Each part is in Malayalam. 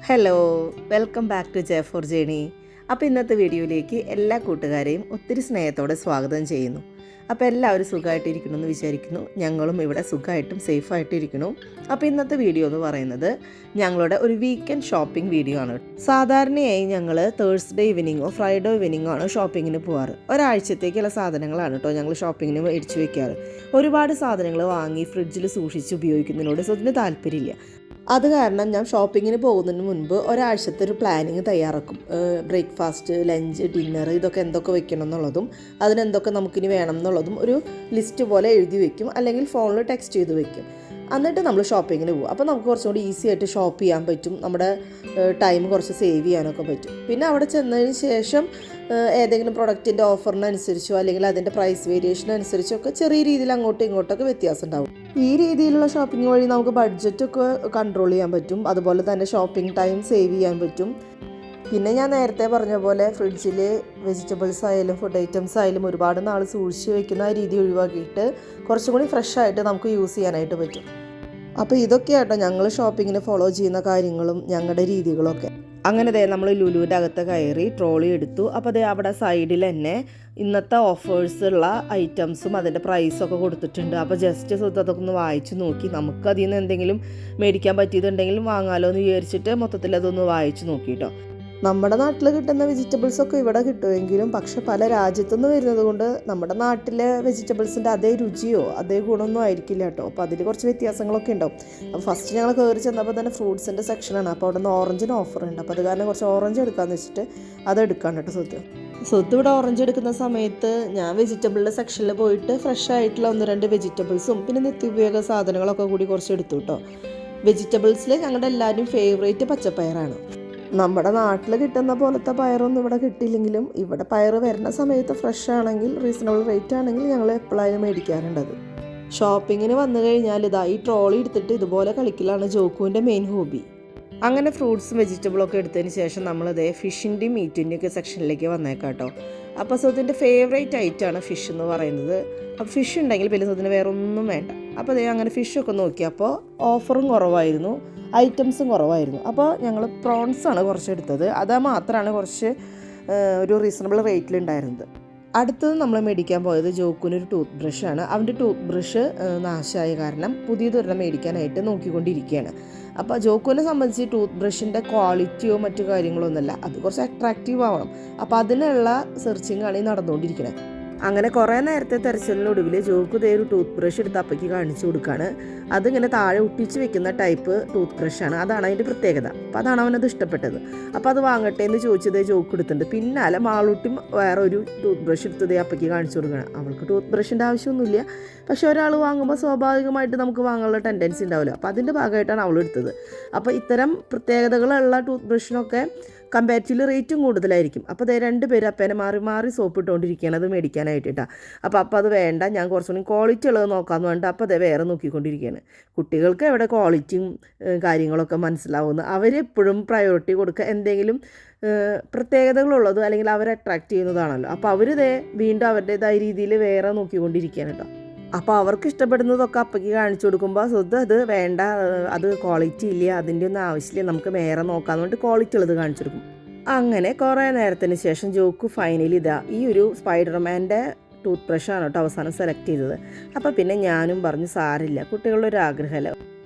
Hello, welcome back to J for journey. അപ്പോൾ ഇന്നത്തെ വീഡിയോയിലേക്ക് എല്ലാ കൂട്ടുകാരെയും ഒത്തിരി സ്നേഹത്തോടെ സ്വാഗതം ചെയ്യുന്നു. അപ്പോൾ എല്ലാവരും സുഖമായിട്ടിരിക്കണമെന്ന് വിചാരിക്കുന്നു. ഞങ്ങളും ഇവിടെ സുഖമായിട്ടും സേഫായിട്ടിരിക്കുന്നു. അപ്പോൾ ഇന്നത്തെ വീഡിയോ എന്ന് പറയുന്നത് ഞങ്ങളുടെ ഒരു വീക്കെൻഡ് ഷോപ്പിംഗ് വീഡിയോ ആണ്. സാധാരണയായി ഞങ്ങൾ തേഴ്സ്ഡേ ഈവനിങ്ങോ ഫ്രൈഡേ ഈവനിങ്ങോ ആണ് ഷോപ്പിങ്ങിന് പോകാറ്. ഒരാഴ്ചത്തേക്കുള്ള സാധനങ്ങളാണ് കേട്ടോ ഞങ്ങൾ ഷോപ്പിങ്ങിന് മേടിച്ച് വെക്കാറ്. ഒരുപാട് സാധനങ്ങൾ വാങ്ങി ഫ്രിഡ്ജിൽ സൂക്ഷിച്ച് ഉപയോഗിക്കുന്നതിനോട് സ്വത്തിന് താല്പര്യമില്ല. അത് കാരണം ഞാൻ ഷോപ്പിങ്ങിന് പോകുന്നതിന് മുൻപ് ഒരാഴ്ചത്തെ ഒരു പ്ലാനിങ് തയ്യാറാക്കും. ബ്രേക്ക്ഫാസ്റ്റ്, ലഞ്ച്, ഡിന്നർ ഇതൊക്കെ എന്തൊക്കെ വെക്കണം എന്നുള്ളതും അതിനെന്തൊക്കെ നമുക്കിനി വേണം എന്നുള്ളതും ഒരു ലിസ്റ്റ് പോലെ എഴുതി വെക്കും, അല്ലെങ്കിൽ ഫോണിൽ ടെക്സ്റ്റ് ചെയ്ത് വെക്കും. എന്നിട്ട് നമ്മൾ ഷോപ്പിങ്ങിന് പോകും. അപ്പോൾ നമുക്ക് കുറച്ചും കൂടി ഈസി ആയിട്ട് ഷോപ്പ് ചെയ്യാൻ പറ്റും, നമ്മുടെ ടൈം കുറച്ച് സേവ് ചെയ്യാനൊക്കെ പറ്റും. പിന്നെ അവിടെ ചെന്നതിന് ശേഷം ഏതെങ്കിലും പ്രൊഡക്റ്റിൻ്റെ ഓഫറിനനുസരിച്ചോ അല്ലെങ്കിൽ അതിൻ്റെ പ്രൈസ് വേരിയേഷൻ അനുസരിച്ചൊക്കെ ചെറിയ രീതിയിൽ അങ്ങോട്ടും ഇങ്ങോട്ടൊക്കെ വ്യത്യാസം ഉണ്ടാവും. ഈ രീതിയിലുള്ള ഷോപ്പിംഗ് വഴി നമുക്ക് ബഡ്ജറ്റൊക്കെ കൺട്രോൾ ചെയ്യാൻ പറ്റും, അതുപോലെ തന്നെ ഷോപ്പിംഗ് ടൈം സേവ് ചെയ്യാൻ പറ്റും. പിന്നെ ഞാൻ നേരത്തെ പറഞ്ഞ പോലെ ഫ്രിഡ്ജിൽ വെജിറ്റബിൾസ് ആയാലും ഫുഡ് ഐറ്റംസ് ആയാലും ഒരുപാട് നാൾ സൂക്ഷിച്ച് വെക്കുന്ന രീതി ഒഴിവാക്കിയിട്ട് കുറച്ചും കൂടി ഫ്രഷ് ആയിട്ട് നമുക്ക് യൂസ് ചെയ്യാനായിട്ട് പറ്റും. അപ്പോൾ ഇതൊക്കെയാട്ടോ ഞങ്ങൾ ഷോപ്പിങ്ങിന് ഫോളോ ചെയ്യുന്ന കാര്യങ്ങളും ഞങ്ങളുടെ രീതികളൊക്കെ. അങ്ങനെ നമ്മൾ ലുലുവിൻ്റെ അകത്ത് കയറി ട്രോളി എടുത്തു. അപ്പോൾ അവിടെ സൈഡിൽ തന്നെ ഇന്നത്തെ ഓഫേഴ്സുള്ള ഐറ്റംസും അതിൻ്റെ പ്രൈസൊക്കെ കൊടുത്തിട്ടുണ്ട്. അപ്പോൾ ജസ്റ്റ് അതൊക്കെ ഒന്ന് വായിച്ച് നോക്കി, നമുക്ക് അതിൽ നിന്ന് എന്തെങ്കിലും മേടിക്കാൻ പറ്റിയതുണ്ടെങ്കിലും വാങ്ങാമല്ലോ എന്ന് വിചാരിച്ചിട്ട് മൊത്തത്തിൽ അതൊന്ന് വായിച്ച് നോക്കി കേട്ടോ. നമ്മുടെ നാട്ടിൽ കിട്ടുന്ന വെജിറ്റബിൾസൊക്കെ ഇവിടെ കിട്ടുമെങ്കിലും പക്ഷെ പല രാജ്യത്തുനിന്ന് വരുന്നത് കൊണ്ട് നമ്മുടെ നാട്ടിലെ വെജിറ്റബിൾസിൻ്റെ അതേ രുചിയോ അതേ ഗുണമൊന്നും ആയിരിക്കില്ല കേട്ടോ. അപ്പോൾ അതിൽ കുറച്ച് വ്യത്യാസങ്ങളൊക്കെ ഉണ്ടാവും. അപ്പോൾ ഫസ്റ്റ് ഞങ്ങൾ കയറി ചെന്നപ്പോൾ തന്നെ ഫ്രൂട്ട്സിൻ്റെ സെക്ഷനാണ്. അപ്പോൾ അവിടെ നിന്ന് ഓറഞ്ചിന് ഓഫറുണ്ട്. അപ്പോൾ അത് കാരണം കുറച്ച് ഓറഞ്ച് എടുക്കാമെന്ന് വെച്ചിട്ട് അത് എടുക്കാണ് കേട്ടോ സ്വത്ത് ഇവിടെ ഓറഞ്ച് എടുക്കുന്ന സമയത്ത് ഞാൻ വെജിറ്റബിളിൻ്റെ സെക്ഷനിൽ പോയിട്ട് ഫ്രഷ് ആയിട്ടുള്ള 1-2 വെജിറ്റബിൾസും പിന്നെ നിത്യോപയോഗ സാധനങ്ങളൊക്കെ കൂടി കുറച്ച് എടുത്തു കേട്ടോ. വെജിറ്റബിൾസിൽ ഞങ്ങളുടെ എല്ലാവരും ഫേവറേറ്റ് പച്ചപ്പയറാണ്. നമ്മുടെ നാട്ടിൽ കിട്ടുന്ന പോലത്തെ പയറൊന്നും ഇവിടെ കിട്ടിയില്ലെങ്കിലും ഇവിടെ പയർ വരുന്ന സമയത്ത് ഫ്രഷ് ആണെങ്കിൽ റീസണബിൾ റേറ്റ് ആണെങ്കിൽ ഞങ്ങൾ എപ്പോഴായാലും മേടിക്കാറുണ്ടത്. ഷോപ്പിങ്ങിന് വന്നു കഴിഞ്ഞാൽ ഈ ട്രോളി എടുത്തിട്ട് ഇതുപോലെ കളിക്കലാണ് ജോക്കുവിൻ്റെ മെയിൻ ഹോബി. അങ്ങനെ ഫ്രൂട്ട്സും വെജിറ്റബിളൊക്കെ എടുത്തതിന് ശേഷം നമ്മളതേ ഫിഷിൻ്റെയും മീറ്റിൻ്റെയും ഒക്കെ സെക്ഷനിലേക്ക് വന്നേക്കാം കേട്ടോ. അപ്പോൾ സ്വത്തിൻ്റെ ഫേവറേറ്റ് ഐറ്റമാണ് ഫിഷ് എന്ന് പറയുന്നത്. അപ്പോൾ ഫിഷ് ഉണ്ടെങ്കിൽ പിന്നെ സ്വത്തിന് വേറെ ഒന്നും വേണ്ട. അപ്പോൾ അങ്ങനെ ഫിഷൊക്കെ നോക്കിയപ്പോൾ ഓഫറും കുറവായിരുന്നു, ഐറ്റംസും കുറവായിരുന്നു. അപ്പോൾ ഞങ്ങൾ പ്രോൺസാണ് കുറച്ച് എടുത്തത്. അത് മാത്രമാണ് കുറച്ച് ഒരു റീസണബിൾ റേറ്റിലുണ്ടായിരുന്നത്. അടുത്തത് നമ്മൾ മേടിക്കാൻ പോയത് ജോക്കുവിനൊരു ടൂത്ത് ബ്രഷാണ്. അവൻ്റെ ടൂത്ത് ബ്രഷ് നാശമായ കാരണം പുതിയതൊരെണ്ണം മേടിക്കാനായിട്ട് നോക്കിക്കൊണ്ടിരിക്കുകയാണ്. അപ്പോൾ ജോക്കുവിനെ സംബന്ധിച്ച് ടൂത്ത് ബ്രഷിൻ്റെ ക്വാളിറ്റിയോ മറ്റു കാര്യങ്ങളോ ഒന്നുമല്ല, അത് കുറച്ച് അട്രാക്റ്റീവ് ആവണം. അപ്പോൾ അതിനുള്ള സെർച്ചിങ്ങാണ് ഈ നടന്നുകൊണ്ടിരിക്കുന്നത്. അങ്ങനെ കുറേ നേരത്തെ തെരച്ചിലിനൊടുവിൽ ജോക്ക് ഒരു ടൂത്ത് ബ്രഷ് എടുത്ത് അപ്പയ്ക്ക് കാണിച്ചു കൊടുക്കുകയാണ്. അതിങ്ങനെ താഴെ ഒട്ടിച്ച് വെക്കുന്ന ടൈപ്പ് ടൂത്ത് ബ്രഷാണ്, അതാണ് അതിൻ്റെ പ്രത്യേകത. അപ്പോൾ അതാണ് അവനത് ഇഷ്ടപ്പെട്ടത്. അപ്പോൾ അത് വാങ്ങട്ടെ എന്ന് ചോദിച്ചത് ജോക്ക് എടുത്തിട്ടുണ്ട്. പിന്നാലെ മാളൂട്ടിയും വേറെ ഒരു ടൂത്ത് ബ്രഷ് എടുത്തത് അപ്പയ്ക്ക് കാണിച്ചു കൊടുക്കുകയാണ്. അവൾക്ക് ടൂത്ത് ബ്രഷിൻ്റെ ആവശ്യമൊന്നുമില്ല, പക്ഷേ ഒരാൾ വാങ്ങുമ്പോൾ സ്വാഭാവികമായിട്ട് നമുക്ക് വാങ്ങാനുള്ള ടെൻഡൻസി ഉണ്ടാവില്ല. അപ്പോൾ അതിൻ്റെ ഭാഗമായിട്ടാണ് അവൾ എടുത്തത്. അപ്പോൾ ഇത്തരം പ്രത്യേകതകളുള്ള ടൂത്ത് ബ്രഷിനൊക്കെ കമ്പാരിറ്റീവ്ലി റേറ്റും കൂടുതലായിരിക്കും. അപ്പോൾ 2 പേര് അപ്പേനെ മാറി മാറി സോപ്പ് ഇട്ടുകൊണ്ടിരിക്കുകയാണ് അത് മേടിക്കാനായിട്ടാണ്. അപ്പോൾ അത് വേണ്ട, ഞാൻ കുറച്ചുകൂടി ക്വാളിറ്റി ഉള്ളത് നോക്കാമെന്ന് വേണ്ട. അപ്പോൾ വേറെ നോക്കിക്കൊണ്ടിരിക്കുകയാണ്. കുട്ടികൾക്ക് എവിടെ ക്വാളിറ്റിയും കാര്യങ്ങളൊക്കെ മനസ്സിലാവുന്നു. അവരെപ്പോഴും പ്രയോറിറ്റി കൊടുക്കുക എന്തെങ്കിലും പ്രത്യേകതകളുള്ളത് അല്ലെങ്കിൽ അവരെ അട്രാക്റ്റ് ചെയ്യുന്നതാണല്ലോ. അപ്പോൾ അവർ വീണ്ടും അവരുടേതായ രീതിയിൽ വേറെ നോക്കിക്കൊണ്ടിരിക്കുകയാണ് കേട്ടോ. അപ്പോൾ അവർക്ക് ഇഷ്ടപ്പെടുന്നതൊക്കെ അപ്പയ്ക്ക് കാണിച്ചു കൊടുക്കുമ്പോൾ അത് വേണ്ട, അത് ക്വാളിറ്റി ഇല്ല, അതിൻ്റെ ഒന്നും ആവശ്യമില്ല, നമുക്ക് വേറെ നോക്കാമെന്ന് പറഞ്ഞിട്ട് ക്വാളിറ്റി ഉള്ളത് കാണിച്ചു കൊടുക്കും. അങ്ങനെ കുറേ നേരത്തിന് ശേഷം ജോക്ക് ഫൈനലി ഈ ഒരു സ്പൈഡർമാൻ്റെ ടൂത്ത് ബ്രഷാണ് കേട്ടോ അവസാനം സെലക്ട് ചെയ്തത്. അപ്പോൾ പിന്നെ ഞാനും പറഞ്ഞു സാരില്ല, കുട്ടികളുടെ ഒരു ആഗ്രഹമല്ല.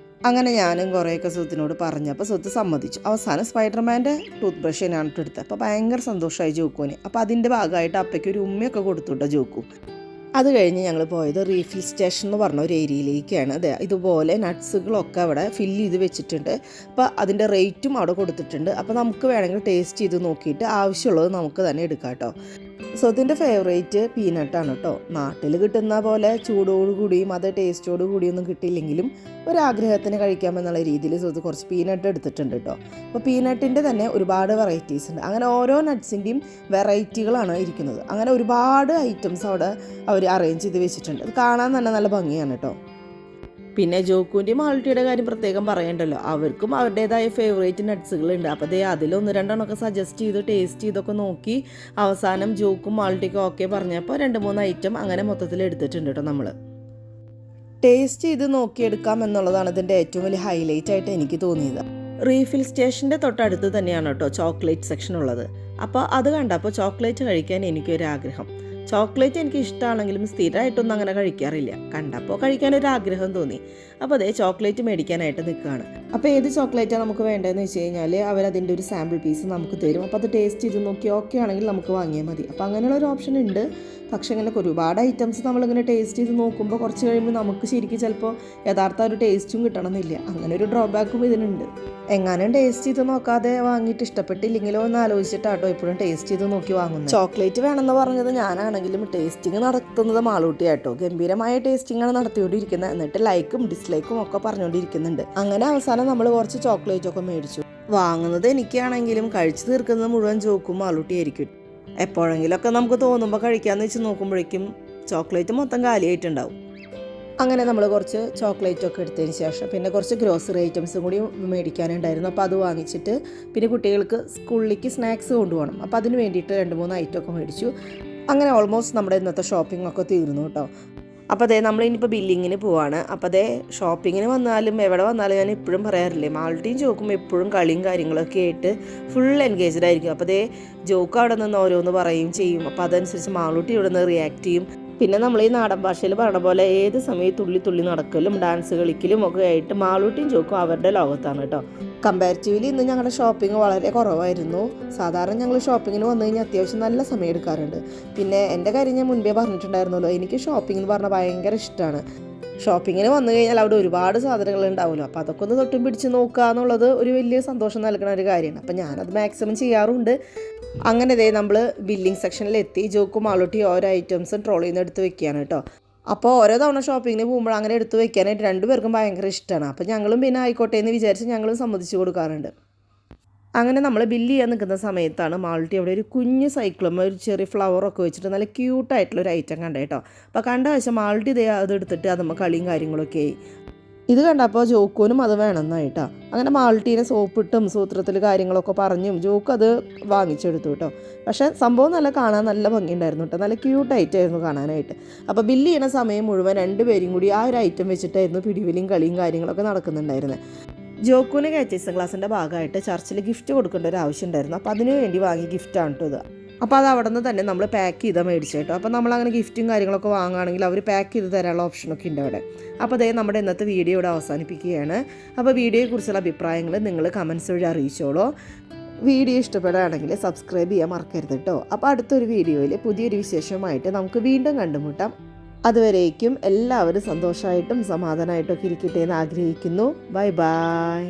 അങ്ങനെ ഞാനും കുറേയൊക്കെ സ്വത്തിനോട് പറഞ്ഞപ്പോൾ സ്വത്ത് സമ്മതിച്ചു. അവസാനം സ്പൈഡർമാൻ്റെ ടൂത്ത് ബ്രഷ് തന്നെയാണ് എടുത്തത്. അപ്പോൾ ഭയങ്കര സന്തോഷമായി ജോക്കുവിന്. അപ്പോൾ അതിൻ്റെ ഭാഗമായിട്ട് അപ്പയ്ക്ക് ഒരു ഉമ്മയൊക്കെ കൊടുത്തു കേട്ടോ ജോക്കു. അത് കഴിഞ്ഞ് ഞങ്ങൾ പോയത് റീഫിൽ സ്റ്റേഷൻ എന്ന് പറഞ്ഞ ഒരു ഏരിയയിലേക്കാണ്. ഇതുപോലെ നട്ട്സുകളൊക്കെ അവിടെ ഫില്ല് ചെയ്ത് വെച്ചിട്ടുണ്ട്. അപ്പോൾ അതിൻ്റെ റേറ്റും അവിടെ കൊടുത്തിട്ടുണ്ട്. അപ്പോൾ നമുക്ക് വേണമെങ്കിൽ ടേസ്റ്റ് ചെയ്ത് നോക്കിയിട്ട് ആവശ്യമുള്ളത് നമുക്ക് തന്നെ എടുക്കാം കേട്ടോ. സ്വത്തിൻ്റെ ഫേവറേറ്റ് പീനട്ടാണ് കേട്ടോ. നാട്ടിൽ കിട്ടുന്ന പോലെ ചൂടോടുകൂടിയും അത് ടേസ്റ്റോടു കൂടിയൊന്നും കിട്ടിയില്ലെങ്കിലും ഒരാഗ്രഹത്തിന് കഴിക്കാമെന്നുള്ള രീതിയിൽ സ്വത്ത് കുറച്ച് പീനട്ട് എടുത്തിട്ടുണ്ട് കേട്ടോ. അപ്പോൾ പീനട്ടിൻ്റെ തന്നെ ഒരുപാട് വെറൈറ്റീസ് ഉണ്ട്. അങ്ങനെ ഓരോ നട്ട്സിൻ്റെയും വെറൈറ്റികളാണ് ഇരിക്കുന്നത്. അങ്ങനെ ഒരുപാട് ഐറ്റംസ് അവിടെ അവർ അറേഞ്ച് ചെയ്ത് വെച്ചിട്ടുണ്ട്. അത് കാണാൻ തന്നെ നല്ല ഭംഗിയാണ് കേട്ടോ. പിന്നെ ജോക്കുവിൻ്റെയും മാൾട്ടിയുടെ കാര്യം പ്രത്യേകം പറയണ്ടല്ലോ, അവർക്കും അവരുടേതായ ഫേവറേറ്റ് നട്ട്സുകളുണ്ട്. അപ്പോൾ അതിൽ 1-2 സജസ്റ്റ് ചെയ്ത് ടേസ്റ്റ് ചെയ്തൊക്കെ നോക്കി അവസാനം ജോക്കും മാൾട്ടിക്കും ഓക്കെ പറഞ്ഞപ്പോൾ 2-3 ഐറ്റം അങ്ങനെ മൊത്തത്തിൽ എടുത്തിട്ടുണ്ട് കേട്ടോ നമ്മൾ. ടേസ്റ്റ് ചെയ്ത് നോക്കിയെടുക്കാം എന്നുള്ളതാണ് ഇതിൻ്റെ ഏറ്റവും വലിയ ഹൈലൈറ്റ് ആയിട്ട് എനിക്ക് തോന്നിയത്. റീഫിൽ സ്റ്റേഷൻ്റെ തൊട്ടടുത്ത് തന്നെയാണ് കേട്ടോ ചോക്ലേറ്റ് സെക്ഷൻ ഉള്ളത്. അപ്പോൾ അത് കണ്ടപ്പോൾ ചോക്ലേറ്റ് കഴിക്കാൻ എനിക്കൊരാഗ്രഹം. ചോക്ലേറ്റ് എനിക്ക് ഇഷ്ടമാണെങ്കിലും സ്ഥിരമായിട്ടൊന്നും അങ്ങനെ കഴിക്കാറില്ല. കണ്ടപ്പോൾ കഴിക്കാനൊരാഗ്രഹം തോന്നി. അപ്പോൾ അതേ ചോക്ലേറ്റ് മേടിക്കാനായിട്ട് നിൽക്കുകയാണ്. അപ്പോൾ ഏത് ചോക്ലേറ്റാണ് നമുക്ക് വേണ്ടതെന്ന് വെച്ച് കഴിഞ്ഞാൽ അവരതിൻ്റെ ഒരു സാമ്പിൾ പീസ് നമുക്ക് തരും. അപ്പോൾ അത് ടേസ്റ്റ് ചെയ്ത് നോക്കി ഓക്കെ ആണെങ്കിൽ നമുക്ക് വാങ്ങിയാൽ മതി. അപ്പോൾ അങ്ങനെയുള്ളൊരു ഓപ്ഷൻ ഉണ്ട്. പക്ഷേ ഇങ്ങനെ ഒരുപാട് ഐറ്റംസ് നമ്മളിങ്ങനെ ടേസ്റ്റ് ചെയ്ത് നോക്കുമ്പോൾ കുറച്ച് കഴിയുമ്പോൾ നമുക്ക് ശരിക്കും ചിലപ്പോൾ യഥാർത്ഥ ഒരു ടേസ്റ്റും കിട്ടണമെന്നില്ല. അങ്ങനെ ഒരു ഡ്രോബാക്കും ഇതിനുണ്ട്. എങ്ങാനും ടേസ്റ്റ് ചെയ്ത് നോക്കാതെ വാങ്ങിയിട്ട് ഇഷ്ടപ്പെട്ടില്ലെങ്കിലോ എന്ന് ആലോചിച്ചിട്ടാട്ടോ എപ്പോഴും ടേസ്റ്റ് ചെയ്ത് നോക്കി വാങ്ങുന്നത്. ചോക്ലേറ്റ് വേണമെന്ന് പറഞ്ഞത് ഞാനാണെങ്കിലും ടേസ്റ്റിംഗ് നടത്തുന്നത് മാളൂട്ടിയാട്ടോ. ഗംഭീരമായ ടേസ്റ്റിംഗാണ് നടത്തിക്കൊണ്ടിരിക്കുന്നത്. എന്നിട്ട് ലൈക്കും ഡിസ്ലൈക്കും ഒക്കെ പറഞ്ഞുകൊണ്ടിരിക്കുന്നുണ്ട്. അങ്ങനെ അവസാനം നമ്മൾ കുറച്ച് ചോക്ലേറ്റ് ഒക്കെ മേടിച്ചു. വാങ്ങുന്നത് എനിക്കാണെങ്കിലും കഴിച്ചു തീർക്കുന്നത് മുഴുവൻ ജോക്കും മാളൂട്ടിയായിരിക്കും. എപ്പോഴെങ്കിലുമൊക്കെ നമുക്ക് തോന്നുമ്പോൾ കഴിക്കാമെന്ന് വെച്ച് നോക്കുമ്പോഴേക്കും ചോക്ലേറ്റ് മൊത്തം കാലിയായിട്ടുണ്ടാവും. അങ്ങനെ നമ്മൾ കുറച്ച് ചോക്ലേറ്റൊക്കെ എടുത്തതിന് ശേഷം പിന്നെ കുറച്ച് ഗ്രോസറി ഐറ്റംസും കൂടി മേടിക്കാനുണ്ടായിരുന്നു. അപ്പോൾ അത് വാങ്ങിച്ചിട്ട് പിന്നെ കുട്ടികൾക്ക് സ്കൂളിലേക്ക് സ്നാക്സ് കൊണ്ടുപോകണം. അപ്പോൾ അതിന് വേണ്ടിയിട്ട് 2-3 ഐറ്റമൊക്കെ മേടിച്ചു. അങ്ങനെ ഓൾമോസ്റ്റ് നമ്മുടെ ഇന്നത്തെ ഷോപ്പിംഗ് ഒക്കെ തീർന്നു കേട്ടോ. അപ്പോൾ അതേ നമ്മളിനിപ്പോൾ ബില്ലിങ്ങിന് പോവാണ്. അപ്പോൾ അതേ ഷോപ്പിങ്ങിന് വന്നാലും എവിടെ വന്നാലും ഞാൻ എപ്പോഴും പറയാറില്ലേ, മാൾട്ടിയും ജോക്കും എപ്പോഴും കളിയും കാര്യങ്ങളൊക്കെ ആയിട്ട് ഫുൾ എൻഗേജ്ഡ് ആയിരിക്കും. അപ്പോൾ അതേ ജോക്ക് അവിടെ നിന്ന് ഓരോന്ന് പറയുകയും ചെയ്യും. അപ്പോൾ അതനുസരിച്ച് മാളൂട്ടി ഇവിടെ നിന്ന് റിയാക്ട് ചെയ്യും. പിന്നെ നമ്മൾ ഈ നാടൻ ഭാഷയിൽ പറഞ്ഞ പോലെ ഏത് സമയം തുള്ളി തുള്ളി നടക്കലും ഡാൻസ് കളിക്കലും ഒക്കെ ആയിട്ട് മാളൂട്ടിയും ജോക്കും അവരുടെ ലോകത്താണ് കേട്ടോ. കമ്പാരിറ്റീവ്ലി ഇന്ന് ഞങ്ങളുടെ ഷോപ്പിംഗ് വളരെ കുറവായിരുന്നു. സാധാരണ ഞങ്ങൾ ഷോപ്പിങ്ങിന് വന്നു കഴിഞ്ഞാൽ അത്യാവശ്യം നല്ല സമയം എടുക്കാറുണ്ട്. പിന്നെ എൻ്റെ കാര്യം ഞാൻ മുൻപേ പറഞ്ഞിട്ടുണ്ടായിരുന്നല്ലോ, എനിക്ക് ഷോപ്പിംഗ് എന്ന് പറഞ്ഞാൽ ഭയങ്കര ഇഷ്ടമാണ്. ഷോപ്പിങ്ങിന് വന്നു കഴിഞ്ഞാൽ അവിടെ ഒരുപാട് സാധനങ്ങൾ ഉണ്ടാവുമല്ലോ. അപ്പോൾ അതൊക്കെ ഒന്ന് തൊട്ടും പിടിച്ച് നോക്കുക എന്നുള്ളത് ഒരു വലിയ സന്തോഷം നൽകുന്ന ഒരു കാര്യമാണ്. അപ്പോൾ ഞാനത് മാക്സിമം ചെയ്യാറുണ്ട്. അങ്ങനെ നമ്മൾ ബില്ലിംഗ് സെക്ഷനിലെത്തി. ജോക്കും മാളൂട്ടി ഓരോ ഐറ്റംസും ട്രോളിയിൽ നിന്ന് എടുത്ത് വെക്കുകയാണ് കേട്ടോ. അപ്പോൾ ഓരോ തവണ ഷോപ്പിങ്ങിന് പോകുമ്പോൾ അങ്ങനെ എടുത്ത് വെക്കാനായിട്ട് രണ്ടുപേർക്കും ഭയങ്കര ഇഷ്ടമാണ്. അപ്പോൾ ഞങ്ങളും പിന്നെ ആയിക്കോട്ടെ എന്ന് വിചാരിച്ച് ഞങ്ങളും സമ്മതിച്ചു കൊടുക്കാറുണ്ട്. അങ്ങനെ നമ്മൾ ബില്ല് ചെയ്യാൻ നിൽക്കുന്ന സമയത്താണ് മാൾട്ടി അവിടെ ഒരു കുഞ്ഞ് സൈക്കിളും ഒരു ചെറിയ ഫ്ലവറൊക്കെ വെച്ചിട്ട് നല്ല ക്യൂട്ടായിട്ടുള്ളൊരു ഐറ്റം കണ്ടേ കേട്ടോ. അപ്പോൾ കണ്ട ആവശ്യം മാൾട്ടി അതെടുത്തിട്ട് അതുമ്പോൾ കളിയും കാര്യങ്ങളൊക്കെ ആയി. ഇത് കണ്ടപ്പോൾ ജോക്കുവിനും അത് വേണമെന്നായിട്ടാ. അങ്ങനെ മാൾട്ടീനെ സോപ്പിട്ടും സൂത്രത്തിൽ കാര്യങ്ങളൊക്കെ പറഞ്ഞും ജോക്ക് അത് വാങ്ങിച്ചെടുത്തു കേട്ടോ. പക്ഷേ സംഭവം കാണാൻ നല്ല ഭംഗിയുണ്ടായിരുന്നു കേട്ടോ. നല്ല ക്യൂട്ടായിട്ടായിരുന്നു കാണാനായിട്ട്. അപ്പോൾ ബില്ല് ചെയ്യുന്ന സമയം മുഴുവൻ രണ്ടുപേരും കൂടി ആ ഒരു ഐറ്റം വെച്ചിട്ടായിരുന്നു പിടിവിലിയും കളിയും കാര്യങ്ങളൊക്കെ നടക്കുന്നുണ്ടായിരുന്നത്. ജോക്കുവിന് കാറ്റീസം ക്ലാസ്സിൻ്റെ ഭാഗമായിട്ട് ചർച്ചിൽ ഗിഫ്റ്റ് കൊടുക്കേണ്ട ഒരു ആവശ്യം ഉണ്ടായിരുന്നു. അപ്പോൾ അതിന് വേണ്ടി വാങ്ങിയ ഗിഫ്റ്റാണ് കേട്ടോ ഇത്. അപ്പോൾ അത് അവിടെ നിന്ന് തന്നെ നമ്മൾ പാക്ക് ചെയ്താൽ മേടിച്ചു കേട്ടോ. അപ്പോൾ നമ്മളങ്ങനെ ഗിഫ്റ്റും കാര്യങ്ങളൊക്കെ വാങ്ങുകയാണെങ്കിൽ അവർ പാക്ക് ചെയ്ത് തരാനുള്ള ഓപ്ഷനൊക്കെ ഉണ്ട് അവിടെ. അപ്പോൾ അതേ നമ്മുടെ ഇന്നത്തെ വീഡിയോ ഇവിടെ അവസാനിപ്പിക്കുകയാണ്. അപ്പോൾ വീഡിയോയെക്കുറിച്ചുള്ള അഭിപ്രായങ്ങൾ നിങ്ങൾ കമൻസ് വഴി അറിയിച്ചോളൂ. വീഡിയോ ഇഷ്ടപ്പെടുകയാണെങ്കിൽ സബ്സ്ക്രൈബ് ചെയ്യാൻ മറക്കരുത് കേട്ടോ. അപ്പോൾ അടുത്തൊരു വീഡിയോയിൽ പുതിയൊരു വിശേഷമായിട്ട് നമുക്ക് വീണ്ടും കണ്ടുമുട്ടാം. അതുവരേക്കും എല്ലാവരും സന്തോഷമായിട്ടും സമാധാനമായിട്ടൊക്കെ ഇരിക്കട്ടെ എന്ന് ആഗ്രഹിക്കുന്നു. Bye bye.